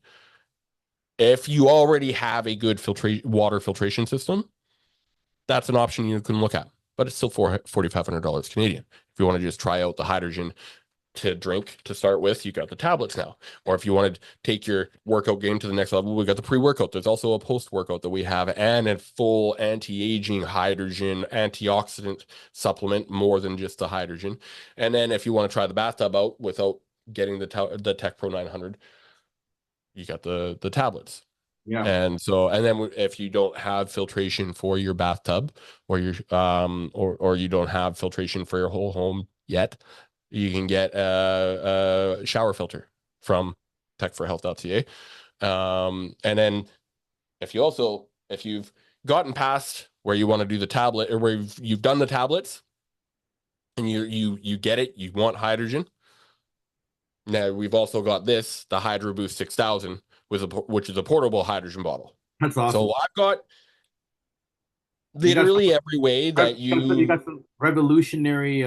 Speaker 1: if you already have a good water filtration system, that's an option you can look at, but it's still $4,500 Canadian. If you want to just try out the hydrogen to drink to start with, you got the tablets now. Or if you want to take your workout game to the next level, we got the pre-workout. There's also a post-workout that we have, and a full anti-aging hydrogen antioxidant supplement, more than just the hydrogen. And then if you want to try the bathtub out without getting the Tech Pro 900, you got the tablets.
Speaker 2: Yeah.
Speaker 1: And then if you don't have filtration for your bathtub, or or you don't have filtration for your whole home yet, you can get a shower filter from techforhealth.ca. And then if you've gotten past where you want to do the tablet, or where you've done the tablets and you get it, you want hydrogen. Now we've also got the Hydro Boost 6000 which is a portable hydrogen bottle.
Speaker 2: That's
Speaker 1: So
Speaker 2: awesome.
Speaker 1: I've got
Speaker 2: You got some,
Speaker 1: literally every way that
Speaker 2: you got some revolutionary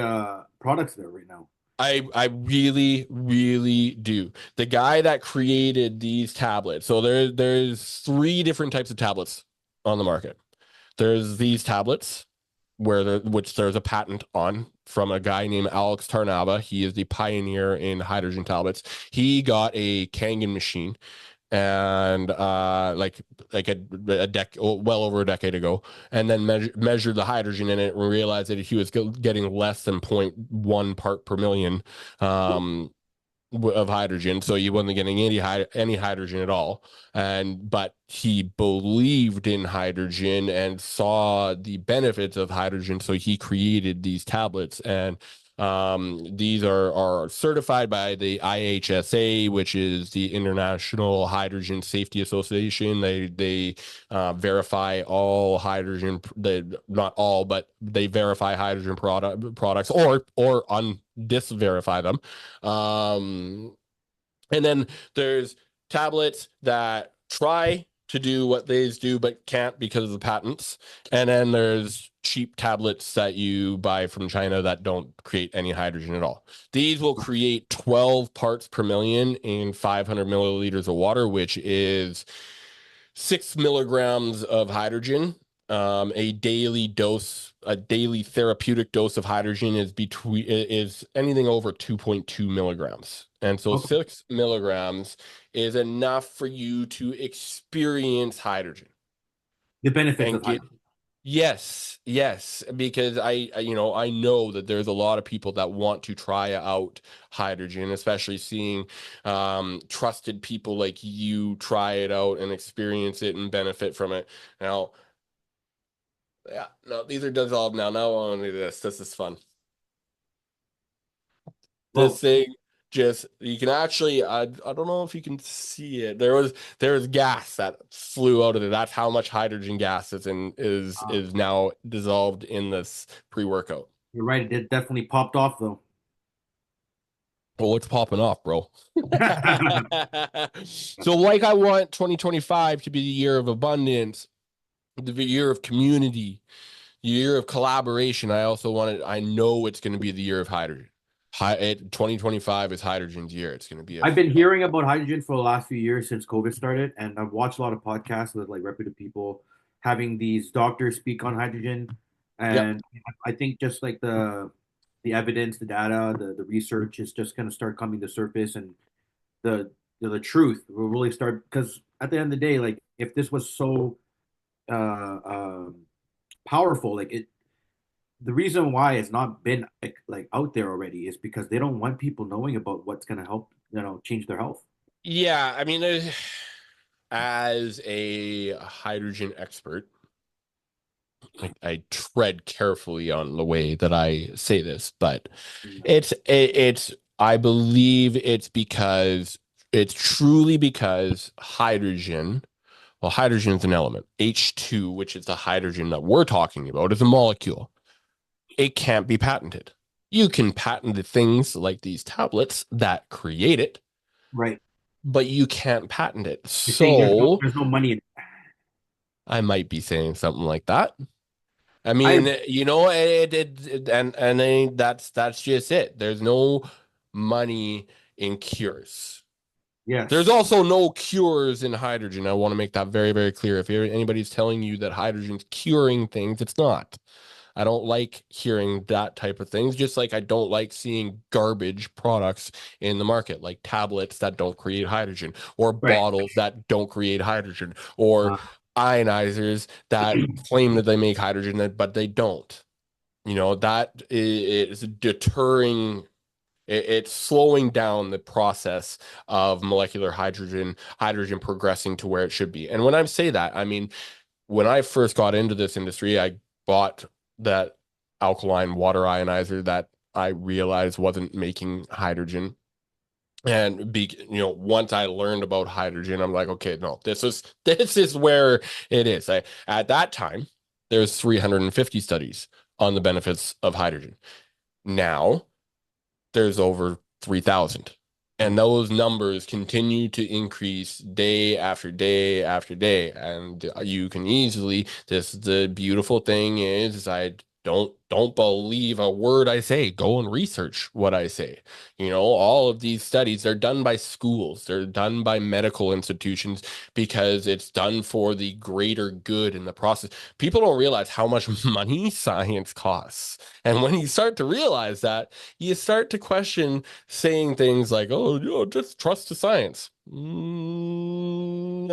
Speaker 2: products there right now.
Speaker 1: I really, really do. The guy that created these tablets, so there's three different types of tablets on the market. There's these tablets which there's a patent on, from a guy named Alex Tarnava. He is the pioneer in hydrogen tablets. He got a Kangen machine, and well over a decade ago, and then measured the hydrogen in it and realized that he was getting less than 0.1 part per million of hydrogen, so he wasn't getting any hydrogen at all. But he believed in hydrogen and saw the benefits of hydrogen, so he created these tablets. And these are certified by the IHSA, which is the International Hydrogen Safety Association. They verify all hydrogen, not all, but they verify hydrogen products, or disverify them. And then there's tablets that try to do what they do but can't because of the patents. And then there's cheap tablets that you buy from China that don't create any hydrogen at all. These will create 12 parts per million in 500 milliliters of water, which is 6 milligrams of hydrogen. A daily therapeutic dose of hydrogen is anything over 2.2 milligrams. And so
Speaker 2: Okay.
Speaker 1: 6 milligrams is enough for you to experience hydrogen
Speaker 2: The benefits
Speaker 1: and
Speaker 2: of
Speaker 1: get.
Speaker 2: hydrogen.
Speaker 1: Yes, because I know that there's a lot of people that want to try out hydrogen, especially seeing trusted people like you try it out and experience it and benefit from it. Now, yeah, no, these are dissolved now. Now I want to do this. This is fun. This
Speaker 2: Well,
Speaker 1: thing just, you can actually, I don't know if you can see it. There was gas that flew out of it. That's how much hydrogen gas is now dissolved in this pre-workout.
Speaker 2: you're right. It definitely popped off though.
Speaker 1: Well, what's popping off, bro? So, like, I want 2025 to be the year of abundance, the year of community, the year of collaboration. I also want it. I know it's going to be the year of hydrogen. 2025 is hydrogen's year. It's going to be a
Speaker 2: I've been hearing about hydrogen for the last few years since COVID started, and I've watched a lot of podcasts with like reputable people having these doctors speak on hydrogen.
Speaker 1: yep.
Speaker 2: And I think just like the evidence, the data, the research is just going to start coming to surface, and the the truth will really start. Because at the end of the day, like if this was so powerful, like it, the reason why it's not been like out there already is because they don't want people knowing about what's going to help, change their health.
Speaker 1: Yeah, I mean, as a hydrogen expert, I tread carefully on the way that I say this, but it's I believe it's truly because hydrogen, well, hydrogen is an element. H2, which is the hydrogen that we're talking about, is a molecule. It can't be patented. You can patent the things like these tablets that create it,
Speaker 2: Right.
Speaker 1: but you can't patent it.
Speaker 2: You're saying
Speaker 1: So
Speaker 2: there's no money in it.
Speaker 1: I might be saying something like that. I mean,
Speaker 2: I
Speaker 1: and then that's just it. There's no money in cures. There's
Speaker 2: yes.
Speaker 1: also no cures in hydrogen. I want to make that very, very clear. If anybody's telling you that hydrogen's curing things, it's not. I don't like hearing that type of things, just like I don't like seeing garbage products in the market, like tablets that don't create hydrogen, or
Speaker 2: Right.
Speaker 1: bottles that don't create hydrogen, or
Speaker 2: Uh,
Speaker 1: ionizers that claim that they make hydrogen, but they don't. That is deterring. It's slowing down the process of molecular hydrogen progressing to where it should be. And when I say that, I mean, when I first got into this industry, I bought that alkaline water ionizer that I realized wasn't making hydrogen. And once I learned about hydrogen, I'm like, okay, no, this is where it is. At that time, there's 350 studies on the benefits of hydrogen. Now there's over 3,000. And those numbers continue to increase day after day after day. And you can easily, the beautiful thing is I don't believe a word I say. Go and research what I say. All of these studies, they're done by schools, they're done by medical institutions because it's done for the greater good in the process. People don't realize how much money science costs. And when you start to realize that, you start to question saying things like, "Oh, just trust the science." I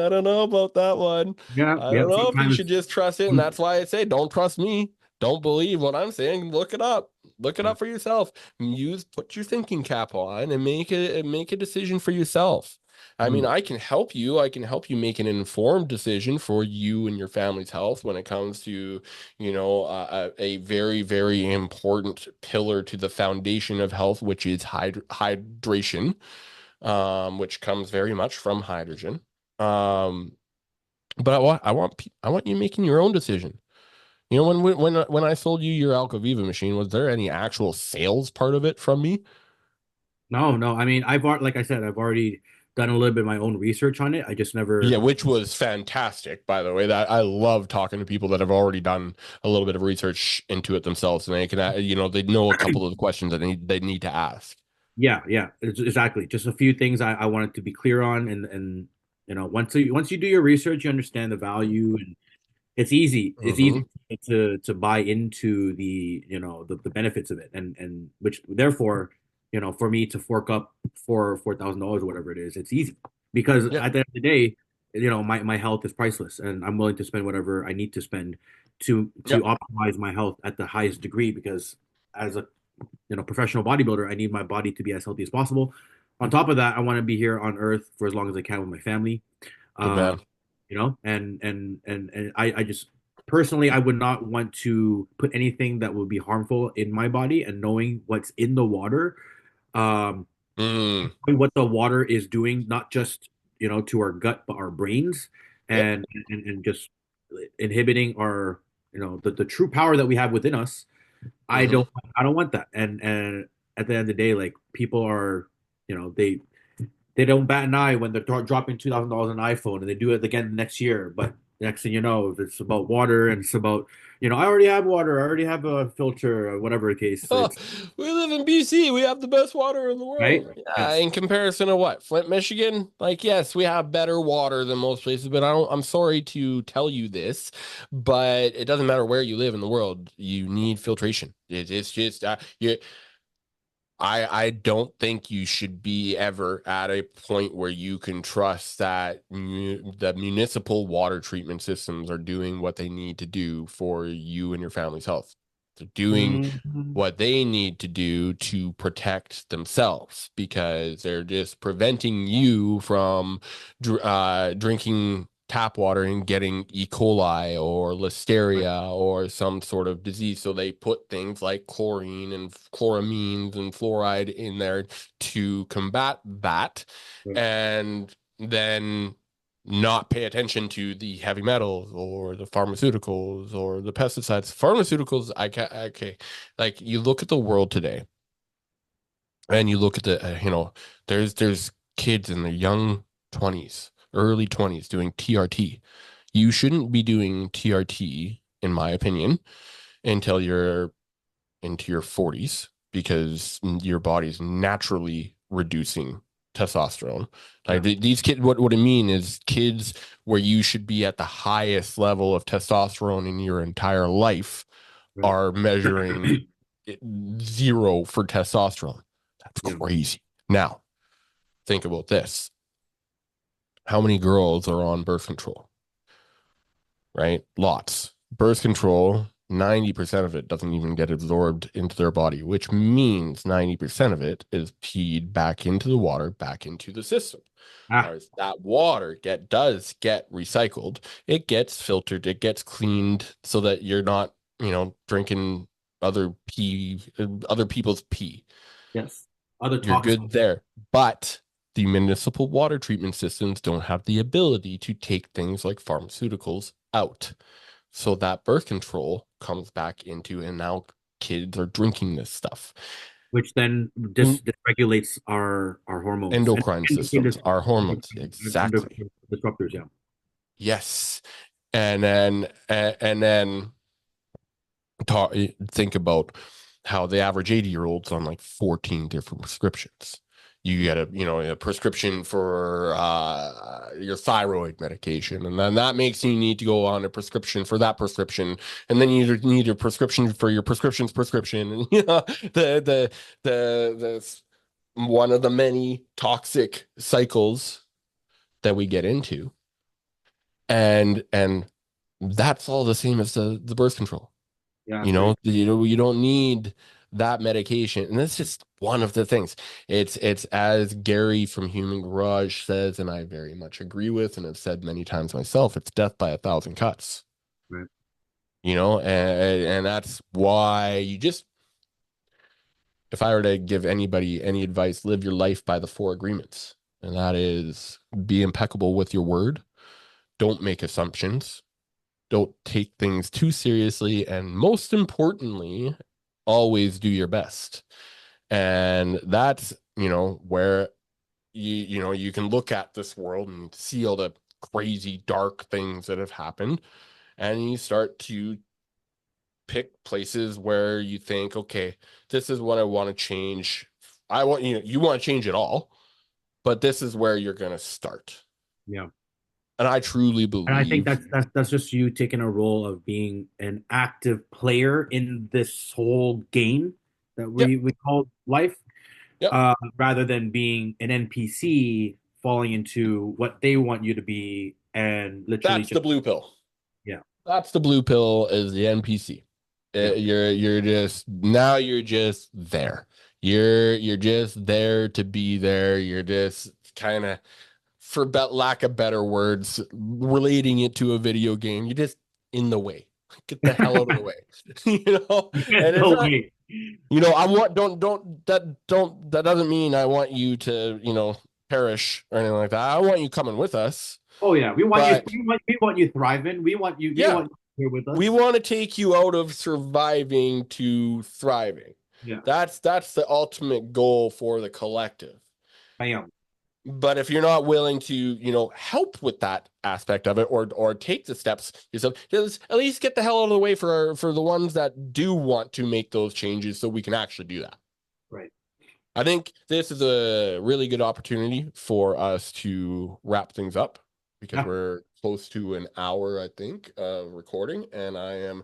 Speaker 1: don't know about that one.
Speaker 2: yeah.
Speaker 1: I
Speaker 2: Yeah.
Speaker 1: don't know if you should
Speaker 2: Sometimes.
Speaker 1: just trust it, and that's why I say, don't trust me. Don't believe what I'm saying. Look it up. Look it up for yourself. Put your thinking cap on and make a decision for yourself. I mean,
Speaker 2: Mm.
Speaker 1: I can help you. I can help you make an informed decision for you and your family's health when it comes to a very, very important pillar to the foundation of health, which is hydration, which comes very much from hydrogen. Um, but I want you making your own decision. When I sold you your Alcoviva machine, was there any actual sales part of it from me?
Speaker 2: No, no. I mean, like I said, I've already done a little bit of my own research on it. I just
Speaker 1: Yeah,
Speaker 2: never.
Speaker 1: which was fantastic, by the way. That I love talking to people that have already done a little bit of research into it themselves, and they can, they know a couple of the questions that they need to ask.
Speaker 2: Yeah, yeah, exactly. Just a few things I wanted to be clear on, and once you do your research, you understand the value, and it's
Speaker 1: Hmm.
Speaker 2: easy to buy into the benefits of it, and which therefore, for me to fork up for $4,000 or whatever it is, it's easy because
Speaker 1: Yeah,
Speaker 2: at the end of the day, my health is priceless, and I'm willing to spend whatever I need to spend to
Speaker 1: yep,
Speaker 2: optimize my health at the highest degree, because as a professional bodybuilder, I need my body to be as healthy as possible. On top of that, I want to be here on Earth for as long as I can with my family.
Speaker 1: good
Speaker 2: Uh,
Speaker 1: man.
Speaker 2: and I just personally, I would not want to put anything that would be harmful in my body. And knowing what's in the water, um,
Speaker 1: Mm,
Speaker 2: what the water is doing, not just to our gut but our brains,
Speaker 1: yep.
Speaker 2: and just inhibiting our the true power that we have within us. I
Speaker 1: Hmm.
Speaker 2: don't I don't want that. And at the end of the day, like people are. they don't bat an eye when they're dropping $2,000 on an iPhone, and they do it again next year. But next thing you know, if it's about water and it's about, I already have water, I already have a filter, or whatever the case.
Speaker 1: Oh,
Speaker 2: It's
Speaker 1: we live in BC. We have the best water in the
Speaker 2: right.
Speaker 1: world. Yeah,
Speaker 2: Yes.
Speaker 1: in comparison to what? Flint, Michigan? Like, yes, we have better water than most places, but I'm sorry to tell you this, but it doesn't matter where you live in the world. You need filtration. It's just I don't think you should be ever at a point where you can trust that the municipal water treatment systems are doing what they need to do for you and your family's health. They're doing
Speaker 2: Mhm.
Speaker 1: what they need to do to protect themselves because they're just preventing you from drinking tap water and getting E. coli or
Speaker 2: Right.
Speaker 1: listeria or some sort of disease. So they put things like chlorine and chloramines and fluoride in there to combat that.
Speaker 2: Right.
Speaker 1: And then not pay attention to the heavy metals or the pharmaceuticals or the pesticides. Pharmaceuticals, okay. Like you look at the world today and you look at the, there's kids in their young 20s, early 20s doing TRT. You shouldn't be doing TRT, in my opinion, until you're into your 40s because your body's naturally reducing testosterone. Like
Speaker 2: Yeah.
Speaker 1: these kids, what I mean is kids where you should be at the highest level of testosterone in your entire life
Speaker 2: Right.
Speaker 1: are measuring zero for testosterone. That's
Speaker 2: Yeah.
Speaker 1: crazy. Now, think about this. How many girls are on birth control? Right? Lots. Birth control, 90% of it doesn't even get absorbed into their body, which means 90% of it is peed back into the water, back into the system.
Speaker 2: Ah.
Speaker 1: As that water does get recycled, it gets filtered, it gets cleaned so that you're not, drinking other people's pee.
Speaker 2: Yes. Other
Speaker 1: You're
Speaker 2: toxins.
Speaker 1: good there. But the municipal water treatment systems don't have the ability to take things like pharmaceuticals out. So that birth control comes back into, and now kids are drinking this stuff.
Speaker 2: Which then dysregulates our hormones and
Speaker 1: Endocrine systems, our hormones. Exactly.
Speaker 2: disruptors. Yeah.
Speaker 1: Yes. And then think about how the average 80-year-old's on like 14 different prescriptions. You get a prescription for your thyroid medication, and then that makes you need to go on a prescription for that prescription, and then you need a prescription for your prescription's prescription, and the one of the many toxic cycles that we get into, and that's all the same as the birth control.
Speaker 2: Yeah. That's very.
Speaker 1: You don't need that medication. And that's just one of the things. It's as Gary from Human Garage says, and I very much agree with, and have said many times myself, it's death by 1,000 cuts.
Speaker 2: Right.
Speaker 1: And that's why if I were to give anybody any advice, live your life by the 4 agreements. And that is be impeccable with your word. Don't make assumptions. Don't take things too seriously. And most importantly, always do your best. And that's, where you can look at this world and see all the crazy dark things that have happened. And you start to pick places where you think, okay, this is what I want to change. You want to change it all, but this is where you're going to start.
Speaker 2: Yeah.
Speaker 1: And I truly
Speaker 2: And I think
Speaker 1: believe,
Speaker 2: that's just you taking a role of being an active player in this whole game that
Speaker 1: yep,
Speaker 2: we call life,
Speaker 1: yep,
Speaker 2: rather than being an NPC falling into what they want you to be and literally
Speaker 1: that's the
Speaker 2: just
Speaker 1: blue pill.
Speaker 2: yeah,
Speaker 1: That's the blue pill is the NPC.
Speaker 2: yeah,
Speaker 1: You're just there. You're just there to be there. You're just kind of, for lack of better words, relating it to a video game. You're just in the way. Get the hell out of the way. And it's
Speaker 2: no
Speaker 1: not,
Speaker 2: way.
Speaker 1: I want that doesn't mean I want you to, perish or anything like that. I want you coming with us.
Speaker 2: Oh yeah, we want you.
Speaker 1: But
Speaker 2: We want you thriving. We want you. We
Speaker 1: yeah,
Speaker 2: want you here with
Speaker 1: we
Speaker 2: us.
Speaker 1: want to take you out of surviving to thriving.
Speaker 2: Yeah.
Speaker 1: That's the ultimate goal for the collective.
Speaker 2: Bam.
Speaker 1: But if you're not willing to, help with that aspect of it, or take the steps yourself, just at least get the hell out of the way for the ones that do want to make those changes, so we can actually do that.
Speaker 2: Right.
Speaker 1: I think this is a really good opportunity for us to wrap things up, because
Speaker 2: Yeah.
Speaker 1: we're close to an hour, I think, of recording, and I am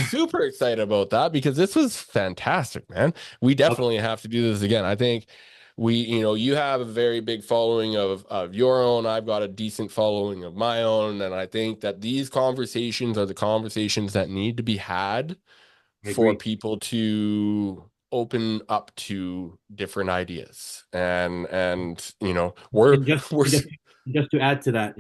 Speaker 1: super excited about that because this was fantastic, man. We
Speaker 2: Okay.
Speaker 1: definitely have to do this again. I think you have a very big following of your own. I've got a decent following of my own, and I think that these conversations are the conversations that need to be had
Speaker 2: I
Speaker 1: for
Speaker 2: agree.
Speaker 1: people to open up to different ideas. And we're
Speaker 2: And just
Speaker 1: we're
Speaker 2: and just just to add to that,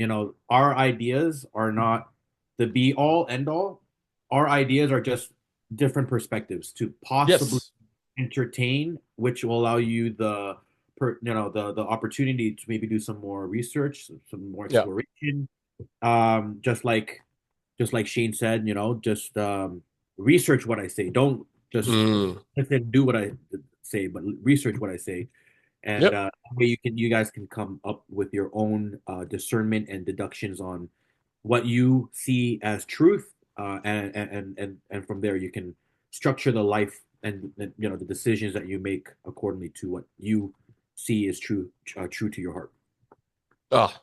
Speaker 2: our ideas are not the be all end all. Our ideas are just different perspectives to possibly
Speaker 1: yes.
Speaker 2: entertain, which will allow you the opportunity to maybe do some more research, some more
Speaker 1: Yeah.
Speaker 2: exploration. Just like Shane said, just research what I say. Don't just
Speaker 1: Mm.
Speaker 2: do what I say, but research what I say, and
Speaker 1: Yep.
Speaker 2: that way you guys can come up with your own discernment and deductions on what you see as truth, and from there you can structure the life and the decisions that you make accordingly to what you see is true to your heart.
Speaker 1: Oh,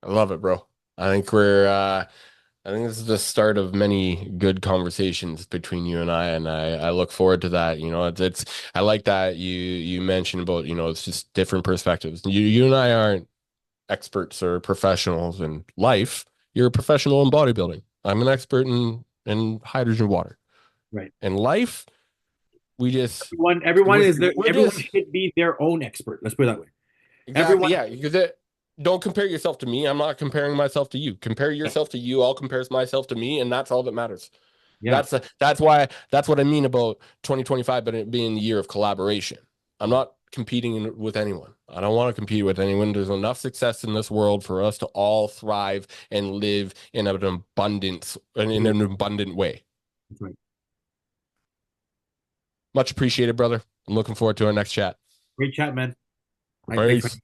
Speaker 1: I love it, bro. I think we're I think this is the start of many good conversations between you and I look forward to that. It's I like that you mentioned about, it's just different perspectives. You and I aren't experts or professionals in life. You're a professional in bodybuilding. I'm an expert in hydrogen water.
Speaker 2: Right.
Speaker 1: In life, we just we're
Speaker 2: Everyone
Speaker 1: just
Speaker 2: should be their own expert. Let's put it that way.
Speaker 1: exactly,
Speaker 2: Everyone,
Speaker 1: yeah. Because don't compare yourself to me. I'm not comparing myself to you. Compare yourself to you. I'll compare myself to me, and that's all that matters.
Speaker 2: yeah,
Speaker 1: That's what I mean about 2025, but it being the year of collaboration. I'm not competing with anyone. I don't want to compete with anyone. There's enough success in this world for us to all thrive and live in
Speaker 2: agree.
Speaker 1: an abundant way.
Speaker 2: That's right.
Speaker 1: Much appreciated, brother. I'm looking forward to our next chat.
Speaker 2: Great chat, man. Thanks for
Speaker 1: Peace.